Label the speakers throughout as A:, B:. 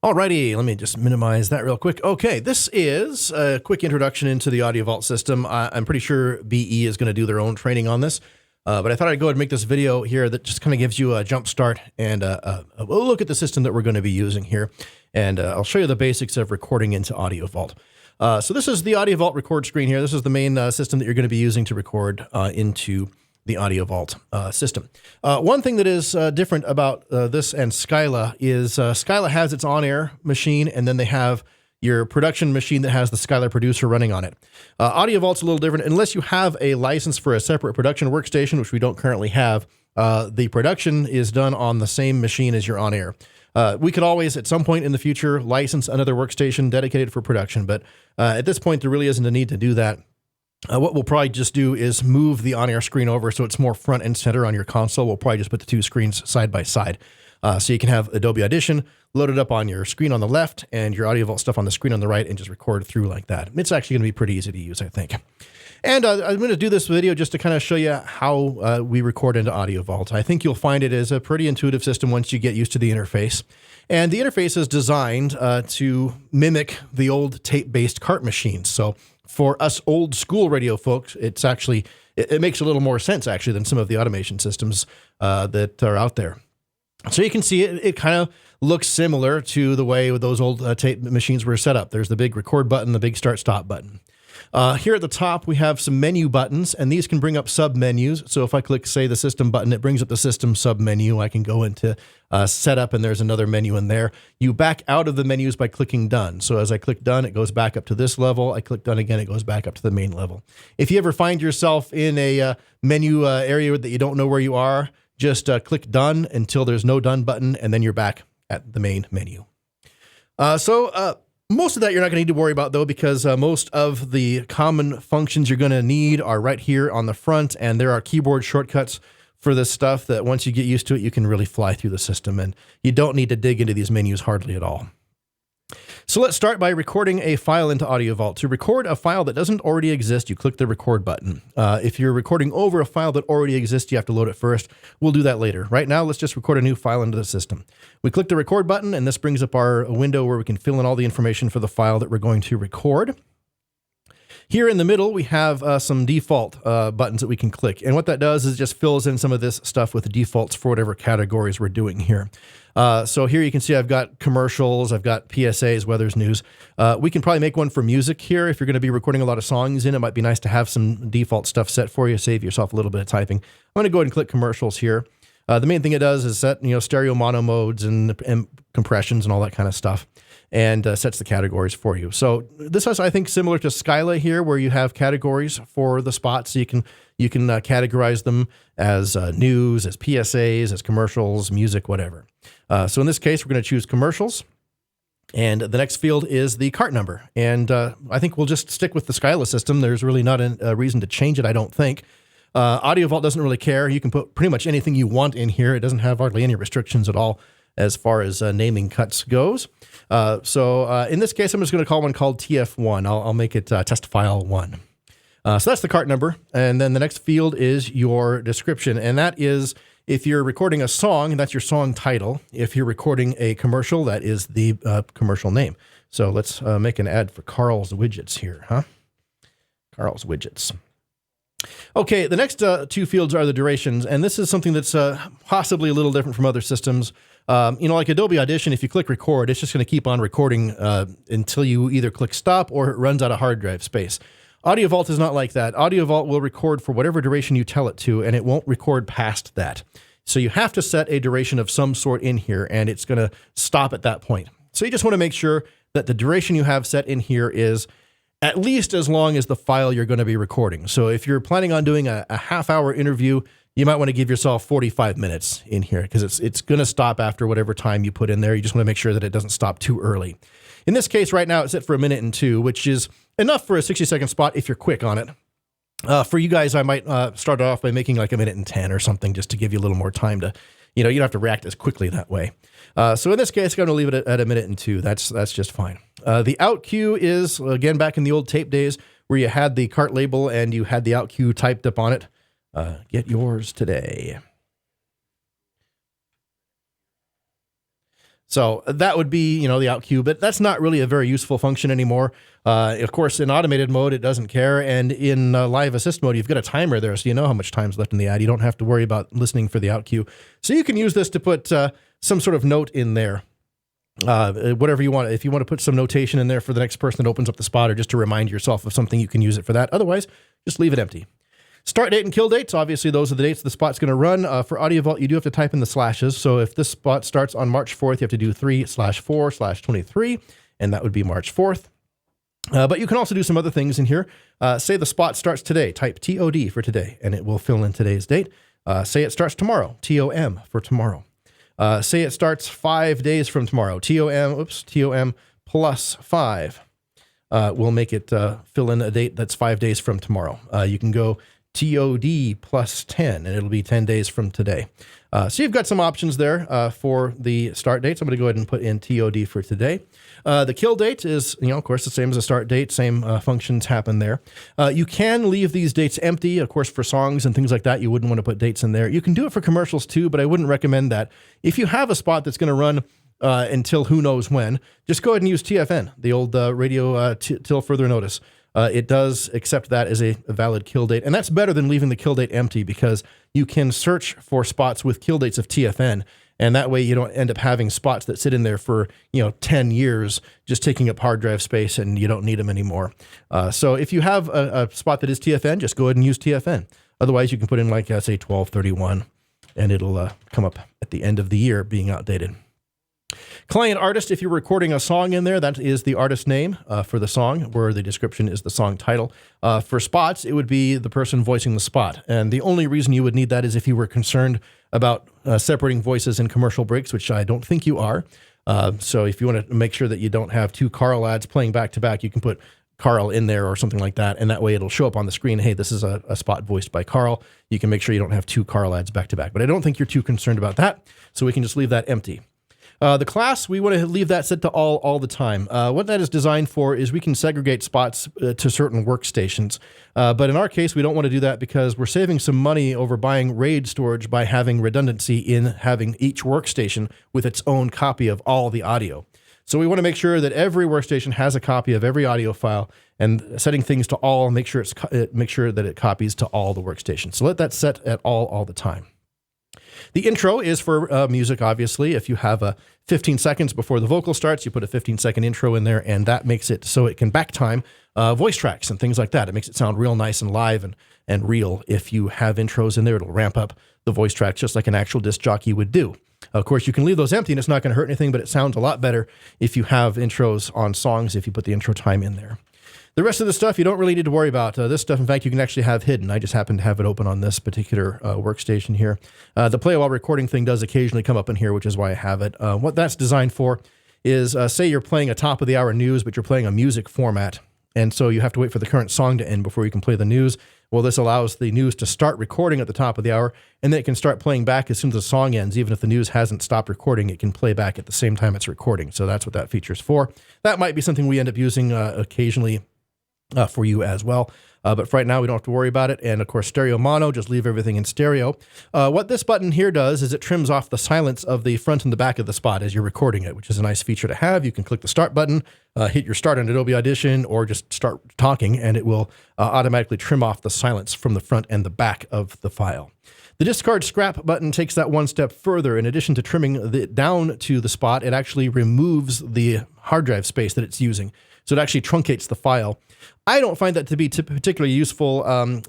A: Alrighty, let me just minimize that real quick. Okay, this is a quick introduction into the Audiovault system. I'm pretty sure BE is going to do their own training on this, but I thought I'd go ahead and make this video here that just kind of gives you a jump start and a look at the system that we're going to be using here. And I'll show you the basics of recording into Audiovault. So this is the Audiovault record screen here. This is the main system that you're going to be using to record into the Audiovault system. One thing that is different about this and Skyla is Skyla has its on-air machine, and then they have your production machine that has the Skyla producer running on it. Audiovault's a little different. Unless you have a license for a separate production workstation, which we don't currently have, the production is done on the same machine as your on-air. We could always, at some point in the future, license another workstation dedicated for production, but at this point, there really isn't a need to do that. What we'll probably just do is move the on-air screen over so it's more front and center on your console. We'll probably just put the two screens side by side. So you can have Adobe Audition loaded up on your screen on the left and your Audiovault stuff on the screen on the right and just record through like that. It's actually going to be pretty easy to use, I think. And I'm going to do this video just to kind of show you how we record into Audiovault. I think you'll find it is a pretty intuitive system once you get used to the interface. And the interface is designed to mimic the old tape-based cart machines. So for us old school radio folks, it's actually, it makes a little more sense actually than some of the automation systems that are out there. So you can see it kind of looks similar to the way those old tape machines were set up. There's the big record button, the big start stop button. Here at the top, we have some menu buttons, and these can bring up sub-menus. So if I click, say, the system button, it brings up the system sub-menu. I can go into setup, and there's another menu in there. You back out of the menus by clicking done. So as I click done, it goes back up to this level. I click done again, it goes back up to the main level. If you ever find yourself in a menu area that you don't know where you are, just click done until there's no done button, and then you're back at the main menu. Most of that you're not going to need to worry about, though, because most of the common functions you're going to need are right here on the front, and there are keyboard shortcuts for this stuff that once you get used to it, you can really fly through the system, and you don't need to dig into these menus hardly at all. So let's start by recording a file into Audiovault. To record a file that doesn't already exist, you click the record button. If you're recording over a file that already exists, you have to load it first. We'll do that later. Right now, let's just record a new file into the system. We click the record button, and this brings up our window where we can fill in all the information for the file that we're going to record. Here in the middle, we have some default buttons that we can click. And what that does is just fills in some of this stuff with the defaults for whatever categories we're doing here. So here you can see I've got commercials, I've got PSAs, weather's news. We can probably make one for music here. If you're going to be recording a lot of songs in, it might be nice to have some default stuff set for you, save yourself a little bit of typing. I'm going to go ahead and click commercials here. The main thing it does is set, stereo mono modes and compressions and all that kind of stuff, and sets the categories for you. So this is, I think, similar to Skyla here, where you have categories for the spots. So you can categorize them as news, as PSAs, as commercials, music, whatever. So in this case, we're going to choose commercials. And the next field is the cart number. And I think we'll just stick with the Skyla system. There's really not a reason to change it, I don't think. Audiovault doesn't really care. You can put pretty much anything you want in here. It doesn't have hardly any restrictions at all as far as naming cuts goes. So in this case, I'm just going to call one called TF1. I'll make it test file 1. So that's the cart number. And then the next field is your description. And that is, if you're recording a song, that's your song title. If you're recording a commercial, that is the commercial name. So let's make an ad for Carl's Widgets here, huh? Carl's Widgets. Okay, the next two fields are the durations, and this is something that's possibly a little different from other systems. Like Adobe Audition, if you click record, it's just going to keep on recording until you either click stop or it runs out of hard drive space. Audiovault is not like that. Audiovault will record for whatever duration you tell it to, and it won't record past that. So you have to set a duration of some sort in here, and it's going to stop at that point. So you just want to make sure that the duration you have set in here is at least as long as the file you're going to be recording. So if you're planning on doing a half-hour interview, you might want to give yourself 45 minutes in here because it's going to stop after whatever time you put in there. You just want to make sure that it doesn't stop too early. In this case, right now, it's set for 1 minute and 2, which is enough for a 60-second spot if you're quick on it. For you guys, I might start off by making like 1 minute and 10 or something just to give you a little more time to, you don't have to react as quickly that way. So in this case, I'm going to leave it at 1 minute and 2. That's just fine. The out cue is, again, back in the old tape days where you had the cart label and you had the out cue typed up on it. Get yours today. So that would be, you know, the out cue, but that's not really a very useful function anymore. Of course, in automated mode, it doesn't care. And in live assist mode, you've got a timer there, so you know how much time's left in the ad. You don't have to worry about listening for the out cue. So you can use this to put some sort of note in there. Whatever you want. If you want to put some notation in there for the next person that opens up the spot, or just to remind yourself of something, you can use it for that. Otherwise, just leave it empty. Start date and kill dates, obviously those are the dates the spot's going to run. For Audiovault, you do have to type in the slashes. So if this spot starts on March 4th, you have to do 3/4/23, and that would be March 4th. But you can also do some other things in here. Say the spot starts today, type TOD for today, and it will fill in today's date. Say it starts tomorrow, TOM for tomorrow. Say it starts 5 days from tomorrow, TOM plus 5. We'll make it fill in a date that's 5 days from tomorrow. You can go TOD plus 10, and it'll be 10 days from today. So you've got some options there for the start dates. I'm going to go ahead and put in TOD for today. The kill date is, you know, of course, the same as the start date. Same functions happen there. You can leave these dates empty. Of course, for songs and things like that, you wouldn't want to put dates in there. You can do it for commercials too, but I wouldn't recommend that. If you have a spot that's going to run until who knows when, just go ahead and use TFN, the old radio till further notice. It does accept that as a valid kill date. And that's better than leaving the kill date empty, because you can search for spots with kill dates of TFN. And that way you don't end up having spots that sit in there for, 10 years, just taking up hard drive space, and you don't need them anymore. So if you have a spot that is TFN, just go ahead and use TFN. Otherwise, you can put in like, say 1231, and it'll come up at the end of the year being outdated. Client artist, if you're recording a song in there, that is the artist name for the song, where the description is the song title. For spots, it would be the person voicing the spot. And the only reason you would need that is if you were concerned about separating voices in commercial breaks, which I don't think you are. So if you want to make sure that you don't have two Carl ads playing back to back, you can put Carl in there or something like that. And that way it'll show up on the screen, hey, this is a spot voiced by Carl. You can make sure you don't have two Carl ads back to back. But I don't think you're too concerned about that. So we can just leave that empty. The class, we want to leave that set to all the time. What that is designed for is we can segregate spots to certain workstations. But in our case, we don't want to do that because we're saving some money over buying RAID storage by having redundancy in having each workstation with its own copy of all the audio. So we want to make sure that every workstation has a copy of every audio file, and setting things to all, make sure that it copies to all the workstations. So let that set at all the time. The intro is for music, obviously. If you have 15 seconds before the vocal starts, you put a 15-second intro in there, and that makes it so it can backtime voice tracks and things like that. It makes it sound real nice and live and real. If you have intros in there, it'll ramp up the voice tracks just like an actual disc jockey would do. Of course, you can leave those empty, and it's not going to hurt anything, but it sounds a lot better if you have intros on songs, if you put the intro time in there. The rest of the stuff you don't really need to worry about. This stuff, in fact, you can actually have hidden. I just happen to have it open on this particular workstation here. The play while recording thing does occasionally come up in here, which is why I have it. What that's designed for is, say you're playing a top of the hour news, but you're playing a music format. And so you have to wait for the current song to end before you can play the news. Well, this allows the news to start recording at the top of the hour, and then it can start playing back as soon as the song ends. Even if the news hasn't stopped recording, it can play back at the same time it's recording. So that's what that feature is for. That might be something we end up using occasionally for you as well. But for right now, we don't have to worry about it. And of course, stereo mono, just leave everything in stereo. What this button here does is it trims off the silence of the front and the back of the spot as you're recording it, which is a nice feature to have. You can click the start button, hit your start on Adobe Audition, or just start talking, and it will automatically trim off the silence from the front and the back of the file. The discard scrap button takes that one step further. In addition to trimming it down to the spot, it actually removes the hard drive space that it's using. So it actually truncates the file. I don't find that to be particularly useful.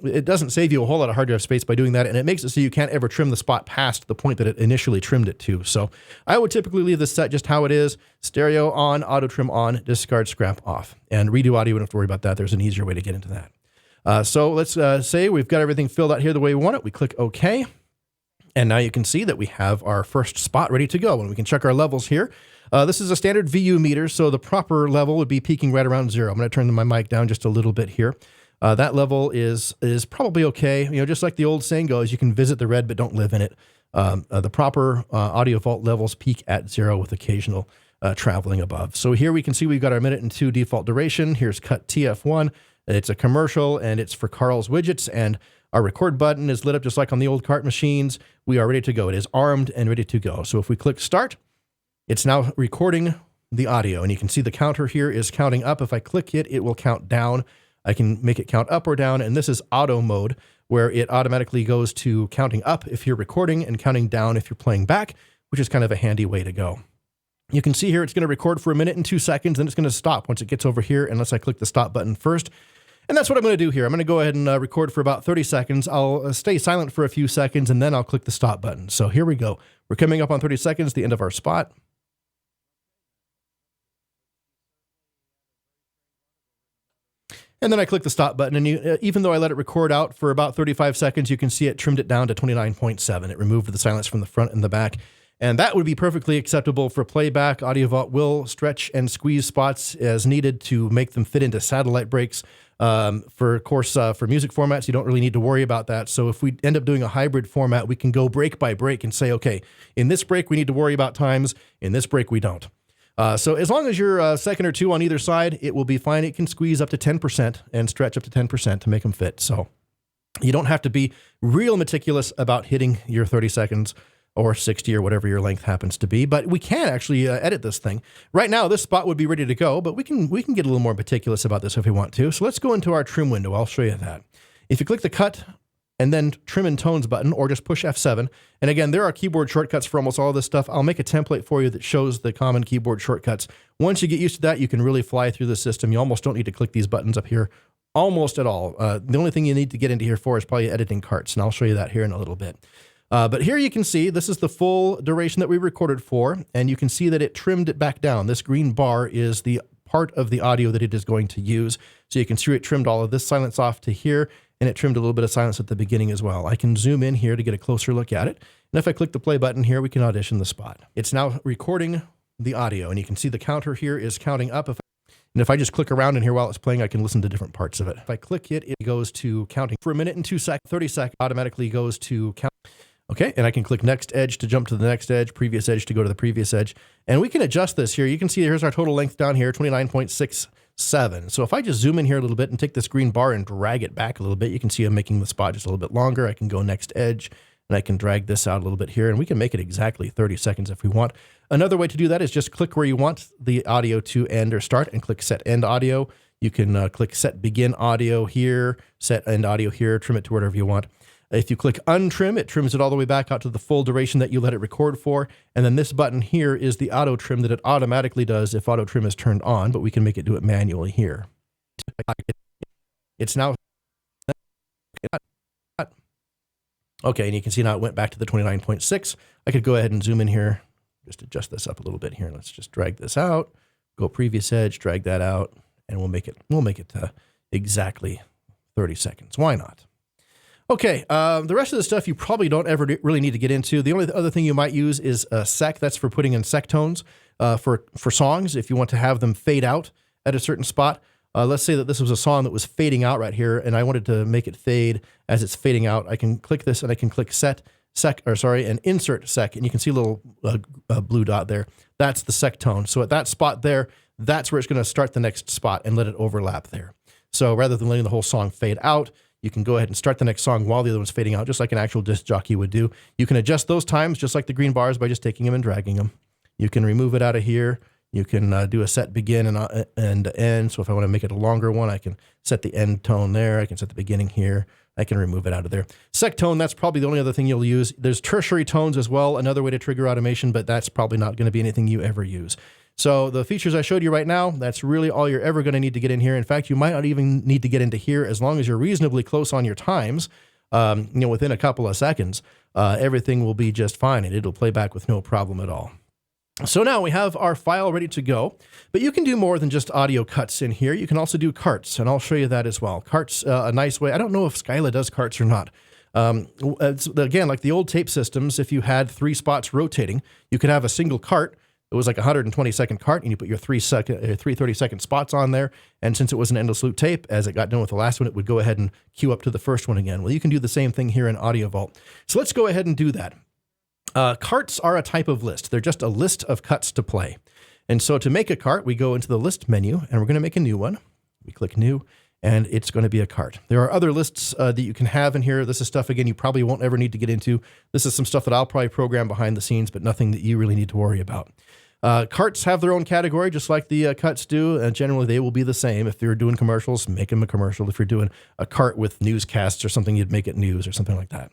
A: It doesn't save you a whole lot of hard drive space by doing that, and it makes it so you can't ever trim the spot past the point that it initially trimmed it to. So I would typically leave this set just how it is. Stereo on, auto trim on, discard scrap off. And redo audio, we don't have to worry about that. There's an easier way to get into that. So let's say we've got everything filled out here the way we want it. We click OK. And now you can see that we have our first spot ready to go, and we can check our levels here. This is a standard VU meter, so the proper level would be peaking right around 0. I'm going to turn my mic down just a little bit here. That level is probably okay. Just like the old saying goes, you can visit the red, but don't live in it. The proper Audiovault levels peak at 0 with occasional traveling above. So here we can see we've got our 1:02 default duration. Here's cut TF1. It's a commercial, and it's for Carl's Widgets, and our record button is lit up just like on the old cart machines. We are ready to go. It is armed and ready to go. So if we click start, It's now recording the audio, and you can see the counter here is counting up. If I click it, it will count down. I can make it count up or down, and this is auto mode, where it automatically goes to counting up if you're recording and counting down if you're playing back, which is kind of a handy way to go. You can see here it's going to record for 1 minute and 2 seconds, and it's going to stop once it gets over here, unless I click the stop button first. And that's what I'm going to do here. I'm going to go ahead and record for about 30 seconds. I'll stay silent for a few seconds, and then I'll click the stop button. So here we go. We're coming up on 30 seconds, the end of our spot. And then I click the stop button, and even though I let it record out for about 35 seconds, you can see it trimmed it down to 29.7. It removed the silence from the front and the back. And that would be perfectly acceptable for playback. Audiovault will stretch and squeeze spots as needed to make them fit into satellite breaks. For music formats, you don't really need to worry about that. So if we end up doing a hybrid format, we can go break by break and say, okay, in this break, we need to worry about times. In this break, we don't. So as long as you're a second or two on either side, it will be fine. It can squeeze up to 10% and stretch up to 10% to make them fit. So you don't have to be real meticulous about hitting your 30 seconds or 60 or whatever your length happens to be. But we can actually edit this thing. Right now, this spot would be ready to go, but we can get a little more meticulous about this if we want to. So let's go into our trim window. I'll show you that. If you click the cut and then trim and tones button, or just push F7. And again, there are keyboard shortcuts for almost all of this stuff. I'll make a template for you that shows the common keyboard shortcuts. Once you get used to that, you can really fly through the system. You almost don't need to click these buttons up here almost at all. The only thing you need to get into here for is probably editing carts, and I'll show you that here in a little bit. But here you can see this is the full duration that we recorded for, and you can see that it trimmed it back down. This green bar is the part of the audio that it is going to use. So you can see it trimmed all of this silence off to here, and it trimmed a little bit of silence at the beginning as well. I can zoom in here to get a closer look at it. And if I click the play button here, we can audition the spot. It's now recording the audio, and you can see the counter here is counting up. And if I just click around in here while it's playing, I can listen to different parts of it. If I click it, it goes to counting for 1 minute and 2 seconds, 30 seconds, automatically goes to count. Okay, and I can click next edge to jump to the next edge, previous edge to go to the previous edge. And we can adjust this here. You can see here's our total length down here, 29.67. So if I just zoom in here a little bit and take this green bar and drag it back a little bit, you can see I'm making the spot just a little bit longer. I can go next edge, and I can drag this out a little bit here, and we can make it exactly 30 seconds if we want. Another way to do that is just click where you want the audio to end or start and click Set End Audio. You can click Set Begin Audio here, Set End Audio here, trim it to whatever you want. If you click untrim, it trims it all the way back out to the full duration that you let it record for. And then this button here is the auto trim that it automatically does if auto trim is turned on, but we can make it do it manually here. It's now okay, and you can see now it went back to the 29.6. I could go ahead and zoom in here, just adjust this up a little bit here. Let's just drag this out, go previous edge, drag that out, and we'll make it exactly 30 seconds. Why not? Okay, the rest of the stuff you probably don't ever really need to get into. The only other thing you might use is a sec. That's for putting in sec tones for songs if you want to have them fade out at a certain spot. Let's say that this was a song that was fading out right here, and I wanted to make it fade as it's fading out. I can click this, and I can click and insert sec, and you can see a little blue dot there. That's the sec tone. So at that spot there, that's where it's going to start the next spot and let it overlap there. So rather than letting the whole song fade out, you can go ahead and start the next song while the other one's fading out, just like an actual disc jockey would do. You can adjust those times, just like the green bars, by just taking them and dragging them. You can remove it out of here. You can do a set begin and end. So if I want to make it a longer one, I can set the end tone there. I can set the beginning here. I can remove it out of there. Sec tone, that's probably the only other thing you'll use. There's tertiary tones as well, another way to trigger automation, but that's probably not going to be anything you ever use. So the features I showed you right now, that's really all you're ever going to need to get in here. In fact, you might not even need to get into here as long as you're reasonably close on your times, within a couple of seconds, everything will be just fine and it'll play back with no problem at all. So now we have our file ready to go, but you can do more than just audio cuts in here. You can also do carts, and I'll show you that as well. Carts, a nice way. I don't know if Skyla does carts or not. Again, like the old tape systems, if you had 3 spots rotating, you could have a single cart. It was like a 120-second cart, and you put your 3 30-second spots on there. And since it was an endless loop tape, as it got done with the last one, it would go ahead and queue up to the first one again. Well, you can do the same thing here in Audiovault. So let's go ahead and do that. Carts are a type of list. They're just a list of cuts to play. And so to make a cart, we go into the list menu, and we're going to make a new one. We click new, and it's going to be a cart. There are other lists that you can have in here. This is stuff, again, you probably won't ever need to get into. This is some stuff that I'll probably program behind the scenes, but nothing that you really need to worry about. Carts have their own category, just like the cuts do, and generally they will be the same. If you're doing commercials, make them a commercial. If you're doing a cart with newscasts or something, you'd make it news or something like that.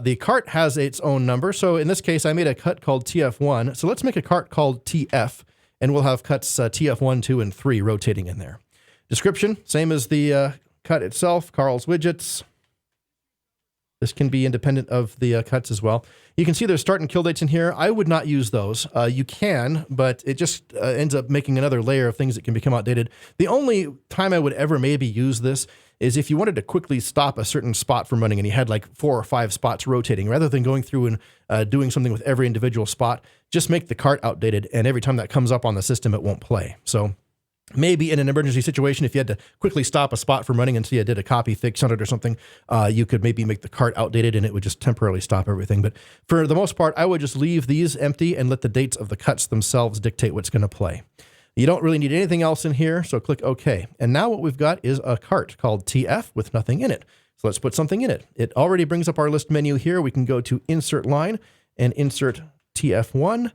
A: The cart has its own number. So in this case, I made a cut called TF1. So let's make a cart called TF, and we'll have cuts TF1, 2, and 3 rotating in there. Description, same as the cut itself, Carl's Widgets. This can be independent of the cuts as well. You can see there's start and kill dates in here. I would not use those. You can, but it just ends up making another layer of things that can become outdated. The only time I would ever maybe use this is if you wanted to quickly stop a certain spot from running and you had like 4 or 5 spots rotating. Rather than going through and doing something with every individual spot, just make the cart outdated, and every time that comes up on the system, it won't play. So maybe in an emergency situation, if you had to quickly stop a spot from running until you did a copy fix on it or something, you could maybe make the cart outdated and it would just temporarily stop everything. But for the most part, I would just leave these empty and let the dates of the cuts themselves dictate what's going to play. You don't really need anything else in here, so click OK. And now what we've got is a cart called TF with nothing in it. So let's put something in it. It already brings up our list menu here. We can go to Insert Line and insert TF1.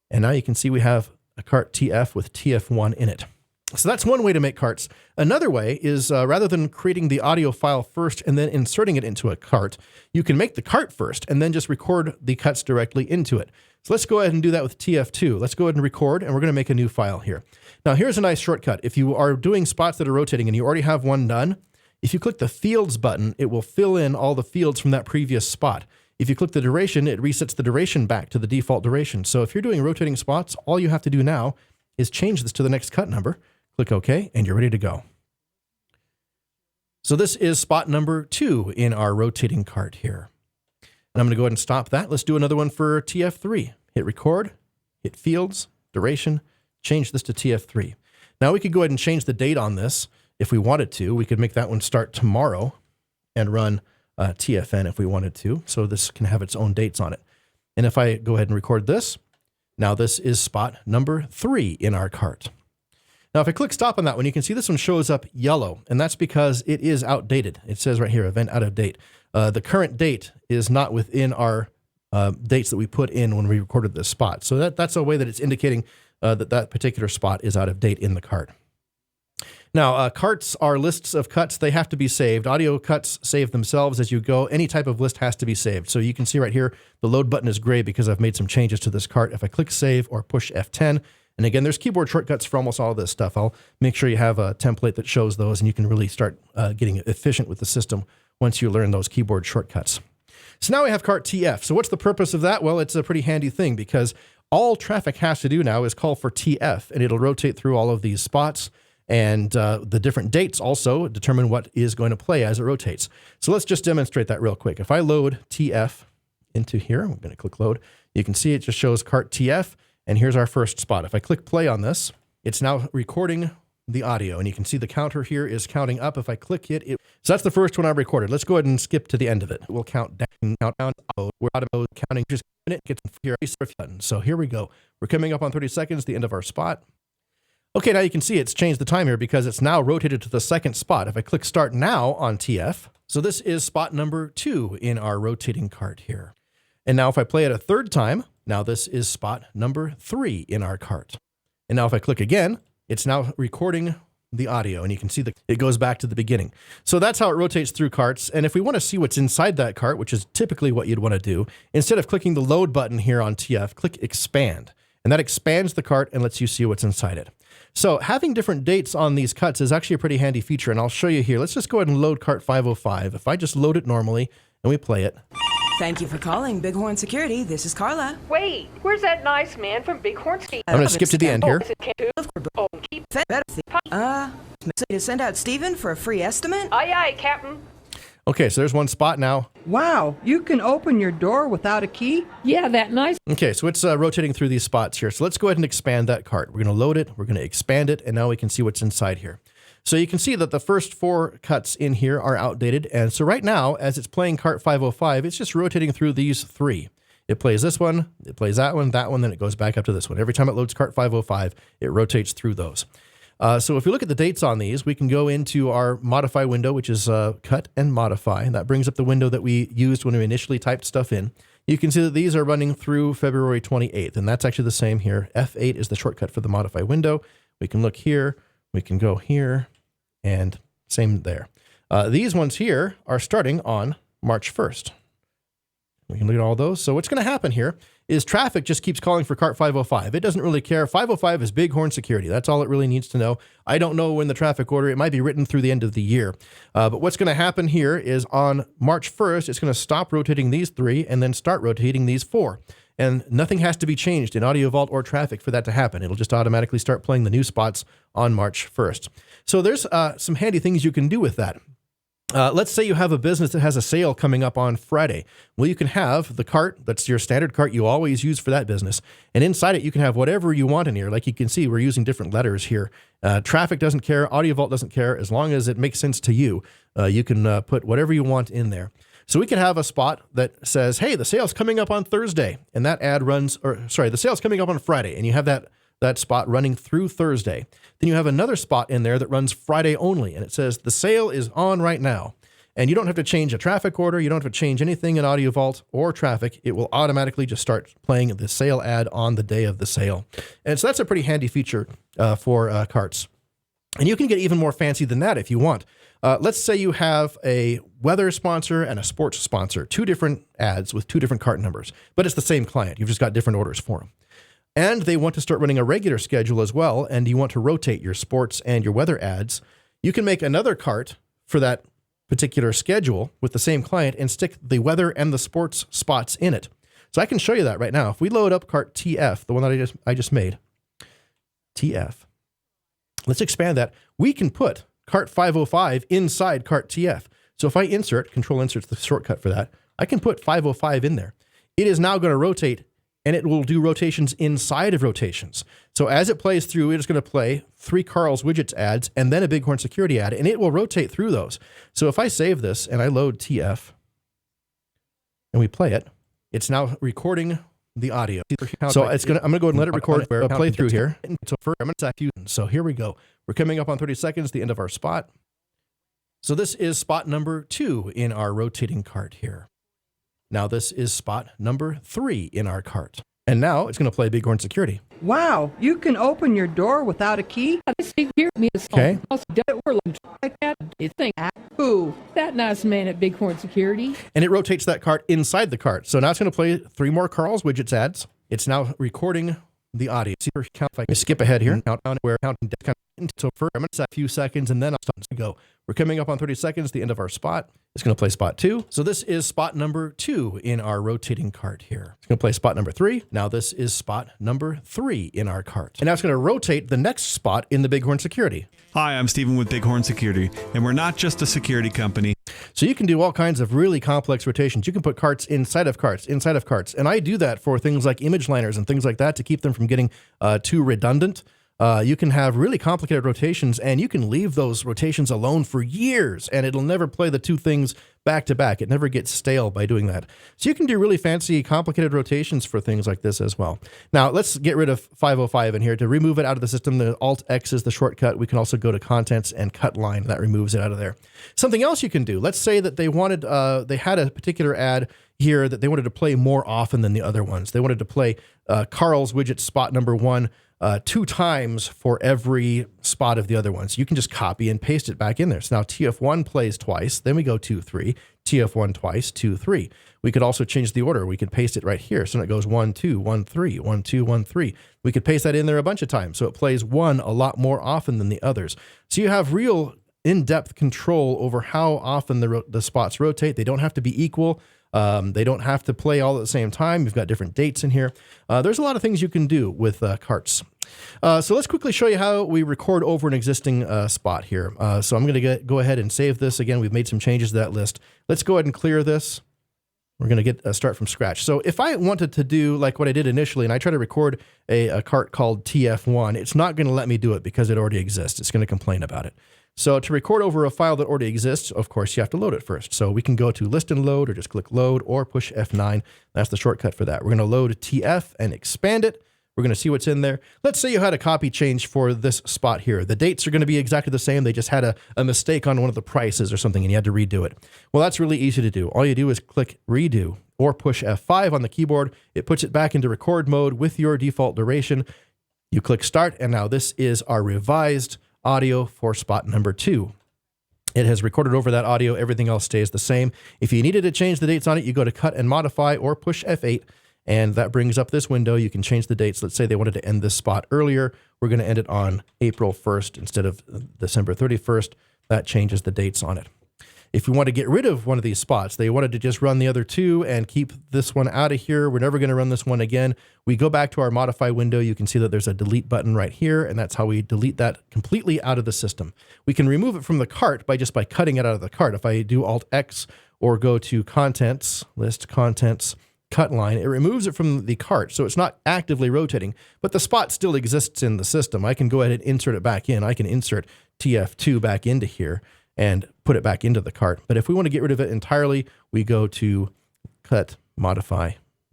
A: And now you can see we have a cart TF with TF1 in it. So that's one way to make carts. Another way is rather than creating the audio file first and then inserting it into a cart, you can make the cart first and then just record the cuts directly into it. So let's go ahead and do that with TF2. Let's go ahead and record, and we're going to make a new file here. Now here's a nice shortcut. If you are doing spots that are rotating and you already have one done, if you click the Fields button, it will fill in all the fields from that previous spot. If you click the duration, it resets the duration back to the default duration. So if you're doing rotating spots, all you have to do now is change this to the next cut number. Click OK, and you're ready to go. So this is spot number 2 in our rotating cart here. And I'm going to go ahead and stop that. Let's do another one for TF3. Hit record, hit fields, duration, change this to TF3. Now we could go ahead and change the date on this if we wanted to. We could make that one start tomorrow and run TFN if we wanted to. So this can have its own dates on it. And if I go ahead and record this, now this is spot number 3 in our cart. Now, if I click stop on that one, you can see this one shows up yellow, and that's because it is outdated. It says right here, event out of date. The current date is not within our dates that we put in when we recorded this spot. So that's a way that it's indicating that particular spot is out of date in the cart. Now, carts are lists of cuts. They have to be saved. Audio cuts save themselves as you go. Any type of list has to be saved. So you can see right here, the load button is gray because I've made some changes to this cart. If I click save or push F10, and again, there's keyboard shortcuts for almost all of this stuff. I'll make sure you have a template that shows those, and you can really start getting efficient with the system once you learn those keyboard shortcuts. So now we have cart TF. So what's the purpose of that? Well, it's a pretty handy thing because all traffic has to do now is call for TF, and it'll rotate through all of these spots. And the different dates also determine what is going to play as it rotates. So let's just demonstrate that real quick. If I load TF into here, I'm going to click load. You can see it just shows cart TF. And here's our first spot. If I click play on this, it's now recording the audio. And you can see the counter here is counting up. If I click it, so that's the first one I recorded. Let's go ahead and skip to the end of it. We'll count down. We're out of counting. Just a minute, gets here button. So here we go. We're coming up on 30 seconds, the end of our spot. Okay, now you can see it's changed the time here because it's now rotated to the second spot. If I click start now on TF, so this is spot number 2 in our rotating cart here. And now if I play it a third time, now this is spot number 3 in our cart. And now if I click again, it's now recording the audio, and you can see that it goes back to the beginning. So that's how it rotates through carts. And if we want to see what's inside that cart, which is typically what you'd want to do, instead of clicking the load button here on TF, click expand. And that expands the cart and lets you see what's inside it. So having different dates on these cuts is actually a pretty handy feature, and I'll show you here. Let's just go ahead and load cart 505. If I just load it normally and we play it.
B: Thank you for calling Bighorn Security. This is Carla.
C: Wait, where's that nice man from Bighorn Security?
A: I'm going to skip to the end here.
B: To send out Steven for a free estimate?
C: Aye, aye, Captain.
A: Okay, so there's one spot now.
D: Wow, you can open your door without a key?
C: Yeah, that nice.
A: Okay, so it's rotating through these spots here. So let's go ahead and expand that cart. We're going to load it, we're going to expand it, and now we can see what's inside here. So you can see that the first 4 cuts in here are outdated. And so right now, as it's playing cart 505, it's just rotating through these 3. It plays this one, it plays that one, then it goes back up to this one. Every time it loads cart 505, it rotates through those. So if we look at the dates on these, we can go into our modify window, which is cut and modify. And that brings up the window that we used when we initially typed stuff in. You can see that these are running through February 28th, and that's actually the same here. F8 is the shortcut for the modify window. We can look here, we can go here, and same there. These ones here are starting on March 1st. We can look at all those. So what's going to happen here is traffic just keeps calling for cart 505. It doesn't really care. 505 is Bighorn security. That's all it really needs to know. I don't know when the traffic order, it might be written through the end of the year. But what's going to happen here is on March 1st, it's going to stop rotating these 3 and then start rotating these 4. And nothing has to be changed in Audiovault or traffic for that to happen. It'll just automatically start playing the new spots on March 1st. So there's some handy things you can do with that. Let's say you have a business that has a sale coming up on Friday. Well, you can have the cart, that's your standard cart you always use for that business. And inside it, you can have whatever you want in here. Like you can see, we're using different letters here. Traffic doesn't care. Audiovault doesn't care. As long as it makes sense to you, you can put whatever you want in there. So we can have a spot that says, hey, the sale's coming up on Thursday. And that ad runs, or sorry, the sale's coming up on Friday. And you have that spot running through Thursday. Then you have another spot in there that runs Friday only, and it says the sale is on right now. And you don't have to change a traffic order. You don't have to change anything in Audiovault or traffic. It will automatically just start playing the sale ad on the day of the sale. And so that's a pretty handy feature for carts. And you can get even more fancy than that if you want. Let's say you have a weather sponsor and a sports sponsor, 2 different ads with 2 different cart numbers, but it's the same client. You've just got different orders for them. And they want to start running a regular schedule as well, and you want to rotate your sports and your weather ads. You can make another cart for that particular schedule with the same client and stick the weather and the sports spots in it. So I can show you that right now. If we load up cart TF, the one that I just made, TF, let's expand that. We can put cart 505 inside cart TF. So if I insert, control insert's the shortcut for that, I can put 505 in there. It is now going to rotate, and it will do rotations inside of rotations. So as it plays through, it is going to play 3 Carl's Widgets ads and then a Bighorn security ad, and it will rotate through those. So if I save this and I load TF and we play it, it's now recording the audio. So I'm going to go ahead and let it record, play through here. So here we go. We're coming up on 30 seconds, the end of our spot. So this is spot number 2 in our rotating cart here. Now this is spot number 3 in our cart. And now it's going to play Bighorn security.
D: Wow, you can open your door without a key?
A: Okay.
C: Who? That nice man at Bighorn Security.
A: And it rotates that cart inside the cart. So now it's going to play 3 more Carl's Widgets ads. It's now recording the audio. See, if I can skip ahead here. Countdown where counting so for a few seconds, and then I'll start to go. We're coming up on 30 seconds, the end of our spot. It's going to play spot 2. So this is spot number 2 in our rotating cart here. It's going to play spot number 3. Now this is spot number 3 in our cart. And now it's going to rotate the next spot in the Bighorn security.
E: Hi, I'm Steven with Bighorn Security, and we're not just a security company.
A: So you can do all kinds of really complex rotations. You can put carts inside of carts, inside of carts. And I do that for things like image liners and things like that to keep them from getting too redundant. You can have really complicated rotations, and you can leave those rotations alone for years, and it'll never play the 2 things back to back. It never gets stale by doing that. So you can do really fancy, complicated rotations for things like this as well. Now, let's get rid of 505 in here. To remove it out of the system, the Alt-X is the shortcut. We can also go to Contents and Cut Line. That removes it out of there. Something else you can do. Let's say that they wanted, they had a particular ad here that they wanted to play more often than the other ones. They wanted to play Carl's Widget spot number 1 2 times for every spot of the other ones. You can just copy and paste it back in there. So now TF1 plays twice, then we go 2, 3, TF1 twice, 2, 3. We could also change the order. We could paste it right here. So it goes 1, 2, 1, 3, 1, 2, 1, 3. We could paste that in there a bunch of times. So it plays 1 a lot more often than the others. So you have real in-depth control over how often the spots rotate. They don't have to be equal. They don't have to play all at the same time. We've got different dates in here. There's a lot of things you can do with carts. So let's quickly show you how we record over an existing spot here. So I'm going to go ahead and save this. Again, we've made some changes to that list. Let's go ahead and clear this. We're going to get a start from scratch. So if I wanted to do like what I did initially, and I try to record a cart called TF1, it's not going to let me do it because it already exists. It's going to complain about it. So to record over a file that already exists, of course, you have to load it first. So we can go to List and Load, or just click Load, or push F9. That's the shortcut for that. We're going to load TF and expand it. We're going to see what's in there. Let's say you had a copy change for this spot here. The dates are going to be exactly the same. They just had a mistake on one of the prices or something, and you had to redo it. Well, that's really easy to do. All you do is click Redo, or push F5 on the keyboard. It puts it back into record mode with your default duration. You click start, and now this is our revised audio for spot number 2. It has recorded over that audio. Everything else stays the same. If you needed to change the dates on it, you go to cut and modify or push F8, and that brings up this window. You can change the dates. Let's say they wanted to end this spot earlier. We're going to end it on April 1st instead of December 31st. That changes the dates on it. If you want to get rid of one of these spots, they wanted to just run the other 2 and keep this one out of here. We're never going to run this one again. We go back to our modify window. You can see that there's a delete button right here, and that's how we delete that completely out of the system. We can remove it from the cart by cutting it out of the cart. If I do Alt-X or go to Contents, List, Contents, Cut Line, it removes it from the cart, so it's not actively rotating, but the spot still exists in the system. I can go ahead and insert it back in. I can insert TF2 back into here and put it back into the cart. But if we want to get rid of it entirely, we go to Cut, Modify,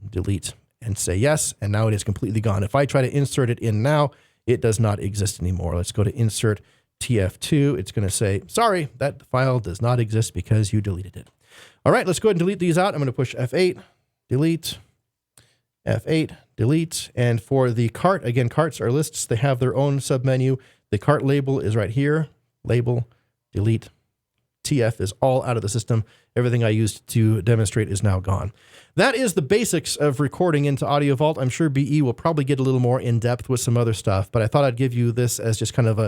A: Delete, and say yes, and now it is completely gone. If I try to insert it in now, it does not exist anymore. Let's go to Insert TF2. It's going to say, sorry, that file does not exist because you deleted it. All right, let's go ahead and delete these out. I'm going to push F8, delete, F8, delete. And for the cart, again, carts are lists. They have their own submenu. The cart label is right here. Label, delete. TF is all out of the system. Everything I used to demonstrate is now gone. That is the basics of recording into Audiovault. I'm sure BE will probably get a little more in depth with some other stuff, but I thought I'd give you this as just kind of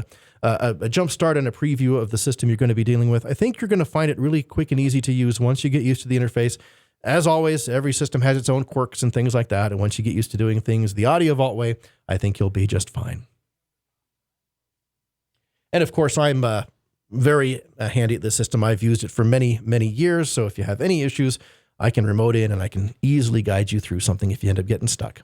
A: a jump start and a preview of the system you're going to be dealing with. I think you're going to find it really quick and easy to use once you get used to the interface. As always, every system has its own quirks and things like that, and once you get used to doing things the Audiovault way, I think you'll be just fine. And of course, I'm very handy at this system. I've used it for many, many years. So if you have any issues, I can remote in and I can easily guide you through something if you end up getting stuck.